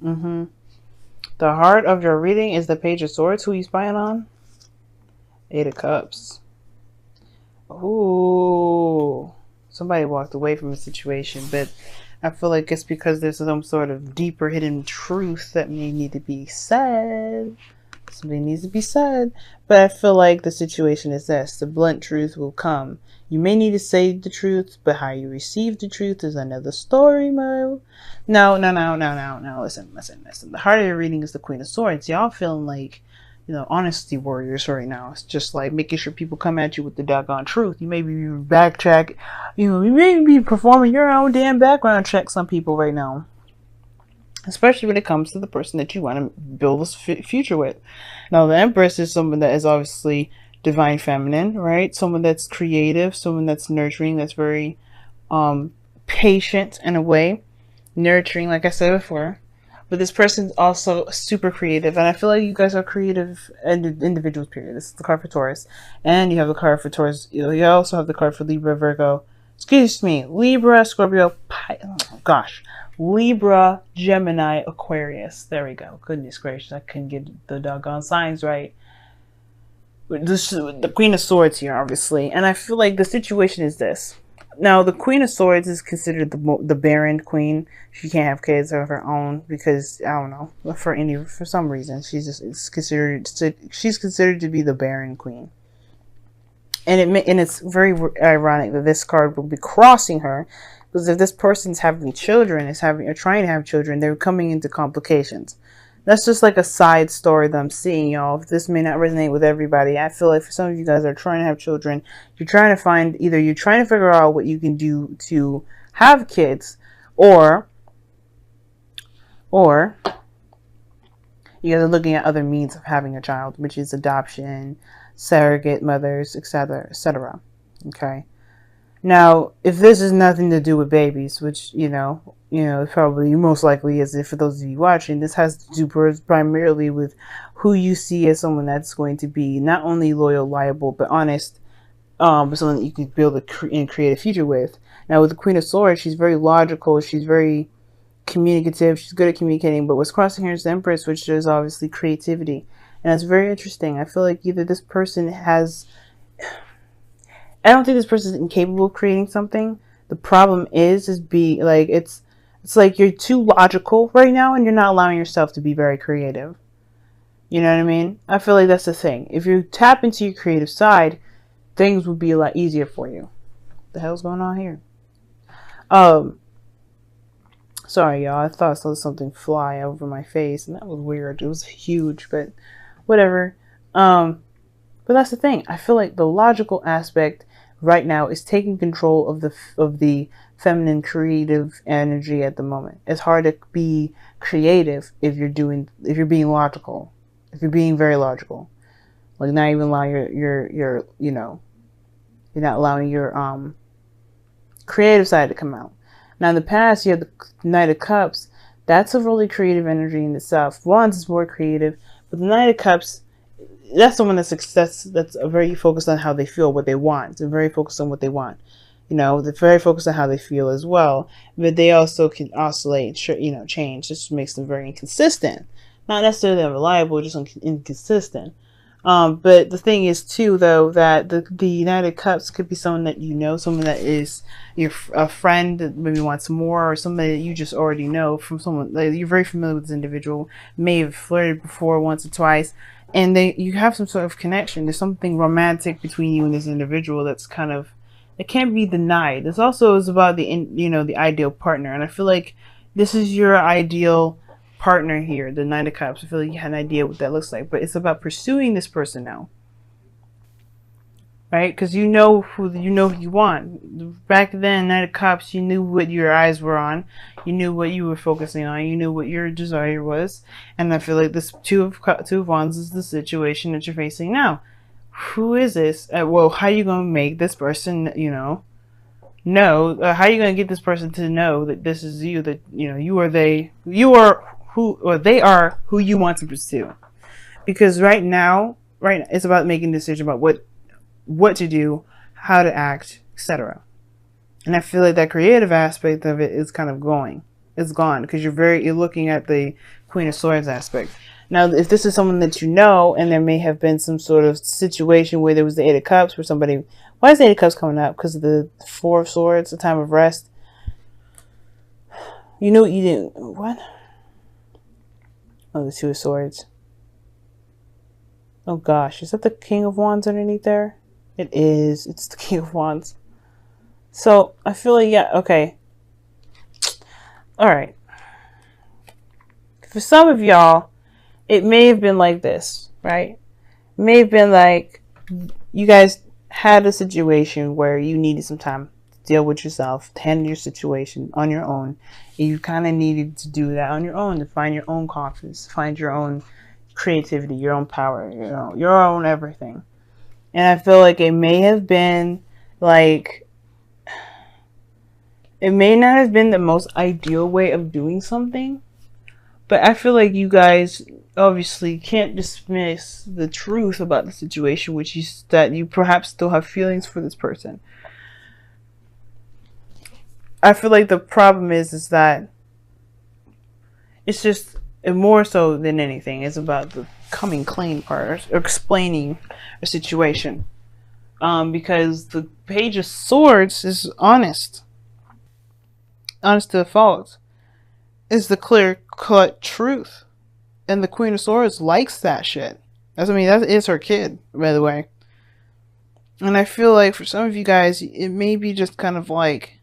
Mm-hmm. The heart of your reading is the Page of Swords. Who you spying on? Eight of Cups. Ooh. Somebody walked away from a situation, but I feel like it's because there's some sort of deeper hidden truth that may need to be said. Something needs to be said. But I feel like the situation is this. The blunt truth will come. You may need to say the truth, but how you receive the truth is another story, Mo. No. Listen. The heart of your reading is the Queen of Swords. Y'all feeling like, honesty warriors right now. It's just like making sure people come at you with the doggone truth. You may be backtrack. You may be performing your own damn background check, some people right now. Especially when it comes to the person that you want to build this future with. Now, the Empress is someone that is obviously divine feminine, right? Someone that's creative, someone that's nurturing, that's very patient in a way. Nurturing, like I said before. But this person's also super creative. And I feel like you guys are creative individuals, period. This is the card for Taurus. And you have the card for Taurus. You also have the card for Libra, Virgo. Excuse me. Libra, Scorpio, Libra, Gemini, Aquarius. There we go. Goodness gracious. I couldn't get the doggone signs right. The Queen of Swords here, obviously. And I feel like the situation is this. Now, the Queen of Swords is considered the barren queen. She can't have kids of her own because, I don't know, for some reason, she's considered to be the barren queen. And it's very ironic that this card will be crossing her, because if this person's having children, or trying to have children, they're coming into complications. That's just like a side story that I'm seeing, y'all. This may not resonate with everybody. I feel like for some of you guys that are trying to have children, you're trying to figure out what you can do to have kids, or you guys are looking at other means of having a child, which is adoption, surrogate mothers, etc., etc. Okay. Now, if this has nothing to do with babies, which, probably most likely is, for those of you watching, this has to do primarily with who you see as someone that's going to be not only loyal, liable, but honest, but someone that you can build and create a future with. Now, with the Queen of Swords, she's very logical, she's very communicative, she's good at communicating, but what's crossing here is the Empress, which is obviously creativity. And that's very interesting. I feel like either this person I don't think this person is incapable of creating something. The problem is it's like you're too logical right now and you're not allowing yourself to be very creative. You know what I mean? I feel like that's the thing. If you tap into your creative side, things would be a lot easier for you. What the hell's going on here? Sorry, y'all. I thought I saw something fly over my face and that was weird. It was huge, but whatever. But that's the thing. I feel like the logical aspect right now is taking control of the feminine creative energy at the moment. It's hard to be creative if you're being logical. If you're being very logical. Like not even allowing you're not allowing your creative side to come out. Now in the past you have the Knight of Cups. That's a really creative energy in itself. Wands is more creative, but the Knight of Cups, that's someone that's very focused on how they feel, what they want. They're very focused on what they want. They're very focused on how they feel as well. But they also can oscillate, change. This makes them very inconsistent. Not necessarily unreliable, just inconsistent. But the thing is too, though, that the United Cups could be someone that someone that is a friend that maybe wants more, or somebody that you just already know from someone that you're very familiar with. This individual may have flirted before once or twice. And you have some sort of connection. There's something romantic between you and this individual that's it can't be denied. This also is about the ideal partner. And I feel like this is your ideal partner here, the Knight of Cups. I feel like you had an idea what that looks like. But it's about pursuing this person now. Right? Because you know who you want. Back then, Knight of Cups, you knew what your eyes were on. You knew what you were focusing on. You knew what your desire was. And I feel like this Two of Wands is the situation that you're facing now. Who is this? Well, how are you going to make this person, know? How are you going to get this person to know that this is you, that, they are who you want to pursue? Because right now, it's about making a decision about what to do, how to act, etc. And I feel like that creative aspect of it is kind of going. is gone because you're looking at the Queen of Swords aspect. Now, if this is someone that you know, and there may have been some sort of situation where there was the Eight of Cups, where somebody, why is the Eight of Cups coming up? Because of the Four of Swords, the time of rest. You know what you didn't, what? Oh, the Two of Swords. Oh gosh, is that the King of Wands underneath there? It is. It's the King of Wands. So I feel like, yeah, okay. All right. For some of y'all, it may have been like this, right? It may have been like you guys had a situation where you needed some time to deal with yourself, to handle your situation on your own. And you kind of needed to do that on your own, to find your own confidence, find your own creativity, your own power, your own everything. And I feel like it may have been like, it may not have been the most ideal way of doing something, but I feel like you guys obviously can't dismiss the truth about the situation, which is that you perhaps still have feelings for this person. I feel like the problem is that it's just more so than anything, it's about the coming clean part, or explaining a situation. Because the Page of Swords is honest to the fault. Is the clear-cut truth. And the Queen of Swords likes that shit. That is her kid, by the way. And I feel like for some of you guys, it may be just kind of like,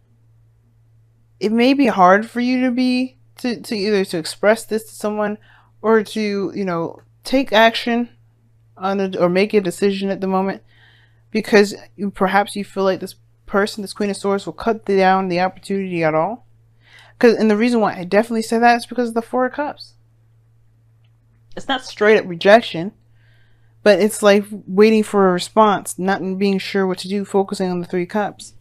it may be hard for you to either to express this to someone, or to, take action on it, or make a decision at the moment, because perhaps you feel like this person, this Queen of Swords, will cut down the opportunity at all. And the reason why I definitely say that is because of the Four of Cups. It's not straight up rejection, but it's like waiting for a response, not being sure what to do, focusing on the Three of Cups.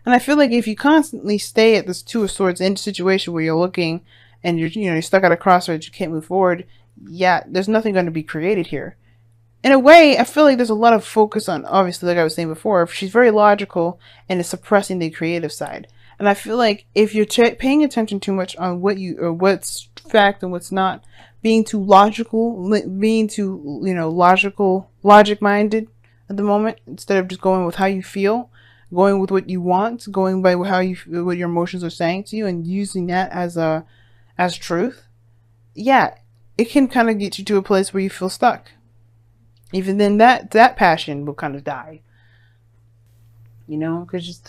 And I feel like if you constantly stay at this Two of Swords in a situation where you're looking and you're stuck at a crossroads, you can't move forward, yeah, there's nothing going to be created here. In a way, I feel like there's a lot of focus on, obviously, like I was saying before, she's very logical and is suppressing the creative side. And I feel like if you're paying attention too much on what's fact and what's not, being too logical, being too, logic-minded at the moment, instead of just going with how you feel, going with what you want, going by what your emotions are saying to you, and using that as truth, yeah, it can kind of get you to a place where you feel stuck. Even then, that passion will kind of die. Because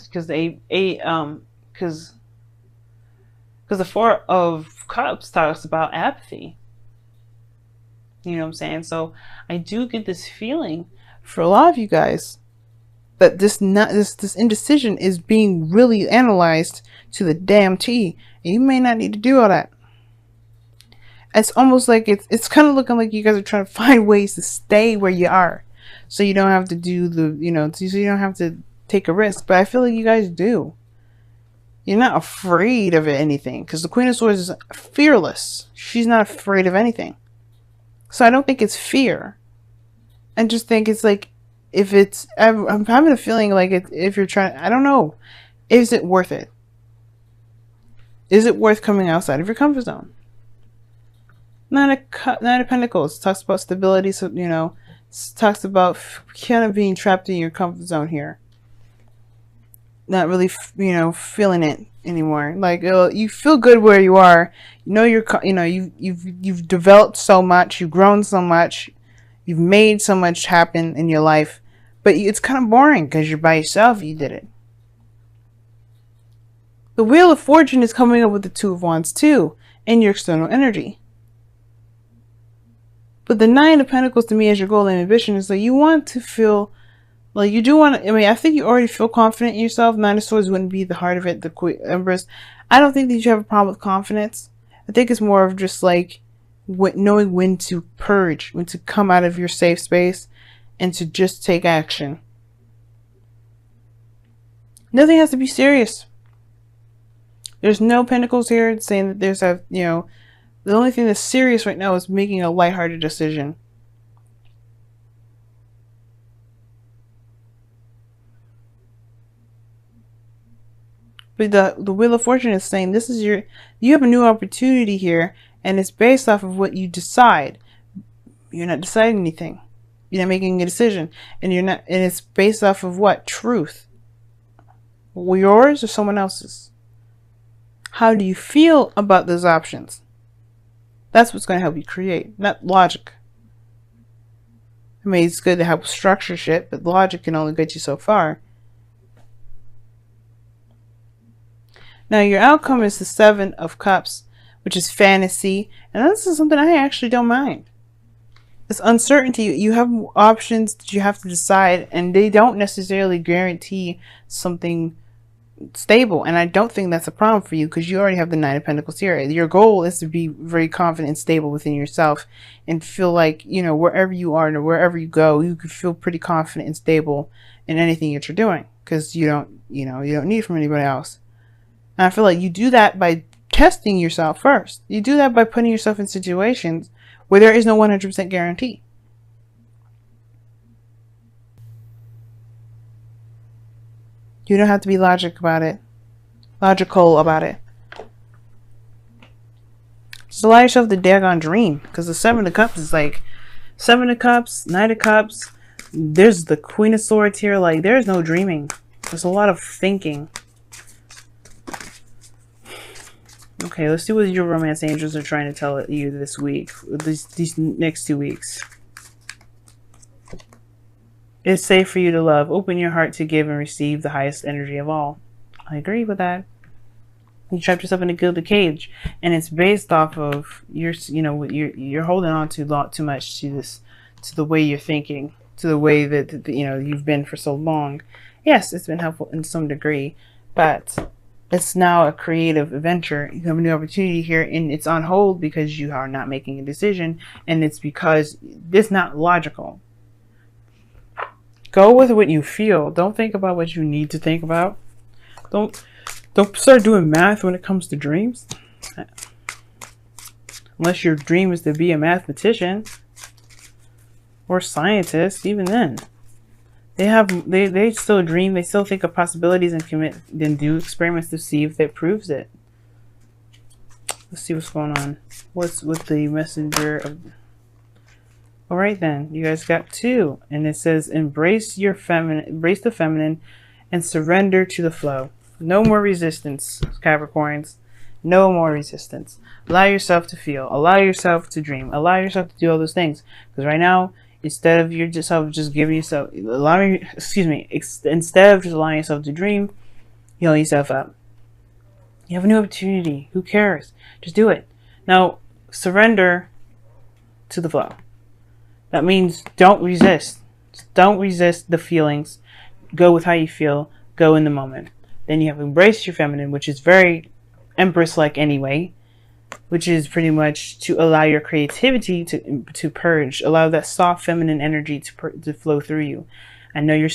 the Four of Cups talks about apathy. You know what I'm saying? So I do get this feeling for a lot of you guys that this indecision is being really analyzed to the damn T, and you may not need to do all that. It's almost like it's kind of looking like you guys are trying to find ways to stay where you are, so you don't have to do so you don't have to take a risk. But I feel like you guys do. You're not afraid of anything, because the Queen of Swords is fearless. She's not afraid of anything. So I don't think it's fear. I just think it's like, I'm having a feeling like if you're trying, I don't know, is it worth it? Is it worth coming outside of your comfort zone? Nine of Pentacles talks about stability, so talks about kind of being trapped in your comfort zone here. Not really, feeling it anymore. Like, you feel good where you are. You've developed so much, you've grown so much, you've made so much happen in your life, but it's kind of boring because you're by yourself. You did it. The Wheel of Fortune is coming up with the Two of Wands too in your external energy. But the Nine of Pentacles to me as your goal and ambition is that you want to feel like you do want to. I think you already feel confident in yourself. Nine of Swords wouldn't be the heart of it. The Queen Empress. I don't think that you have a problem with confidence. I think it's more of just like knowing when to purge, when to come out of your safe space, and to just take action. Nothing has to be serious. There's no pentacles here saying that there's the only thing that's serious right now is making a lighthearted decision. but the Wheel of Fortune is saying this is you have a new opportunity here, and it's based off of what you decide. You're not deciding anything. You're not making a decision, and it's based off of what? Truth. Yours or someone else's? How do you feel about those options? That's what's going to help you create, not logic. I mean, it's good to help structure shit, but logic can only get you so far. Now, your outcome is the 7 of Cups, which is fantasy, and this is something I actually don't mind. It's uncertainty. You have options that you have to decide, and they don't necessarily guarantee something stable, and I don't think that's a problem for you because you already have the 9 of Pentacles here. Your goal is to be very confident and stable within yourself and feel like, you know, wherever you are and wherever you go, you could feel pretty confident and stable in anything that you're doing because you don't need it from anybody else. And I feel like you do that by testing yourself first. You do that by putting yourself in situations where there is no 100% guarantee. You don't have to be logical about it. Just allow yourself the daggone dream. Because the 7 of Cups is like 7 of Cups, 9 of Cups. There's the Queen of Swords here. Like, there's no dreaming. There's a lot of thinking. Okay, let's see what your romance angels are trying to tell you this week. These next 2 weeks. It's safe for you to love. Open your heart to give and receive the highest energy of all. I agree with that. You trapped yourself in a gilded cage, and it's based off of you're holding on to too much to the way you're thinking, to the way that you've been for so long. Yes, it's been helpful in some degree, but it's now a creative adventure. You have a new opportunity here, and it's on hold because you are not making a decision, and it's because it's not logical. Go with what you feel. Don't think about what you need to think about. Don't start doing math when it comes to dreams. Unless your dream is to be a mathematician or scientist, even then. They still dream, they still think of possibilities and do experiments to see if that proves it. Let's see what's going on. What's with the messenger of... Alright then, you guys got 2, and it says embrace the feminine and surrender to the flow. No more resistance, Capricorns. No more resistance. Allow yourself to feel, allow yourself to dream, allow yourself to do all those things. Because right now, instead of just giving yourself, instead of just allowing yourself to dream, you hold yourself up. You have a new opportunity. Who cares? Just do it. Now, surrender to the flow. That means don't resist. Don't resist the feelings. Go with how you feel. Go in the moment. Then you have embrace your feminine, which is very Empress-like anyway, which is pretty much to allow your creativity to purge, allow that soft feminine energy to flow through you. I know your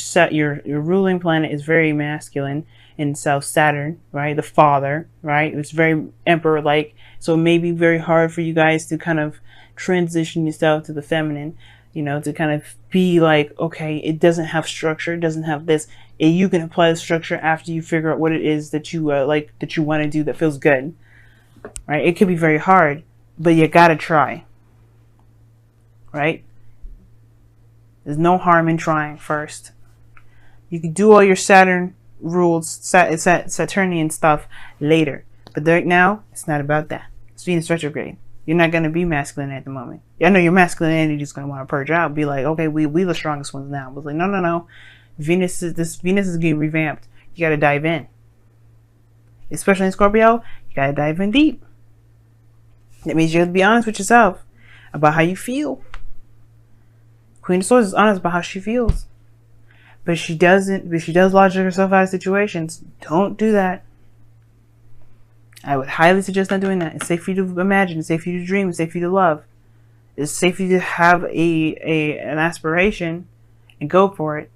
ruling planet is very masculine in South Saturn, right? The father, right? It's very Emperor-like, so it may be very hard for you guys to kind of transition yourself to the feminine, to kind of be like, okay, it doesn't have structure, it doesn't have this. And you can apply the structure after you figure out what it is that you that you want to do that feels good, right? It could be very hard, but you gotta try, right? There's no harm in trying first. You can do all your Saturn rules, Saturnian stuff later, but right now it's not about that. It's Venus retrograde. You're not going to be masculine at the moment. I know your masculine energy is going to want to purge out, be like, okay, we the strongest ones now. But like, no. Venus is getting revamped. You got to dive in. Especially in Scorpio, you got to dive in deep. That means you have to be honest with yourself about how you feel. Queen of Swords is honest about how she feels. But she does logic herself out of situations. Don't do that. I would highly suggest not doing that. It's safe for you to imagine. It's safe for you to dream. It's safe for you to love. It's safe for you to have an aspiration and go for it.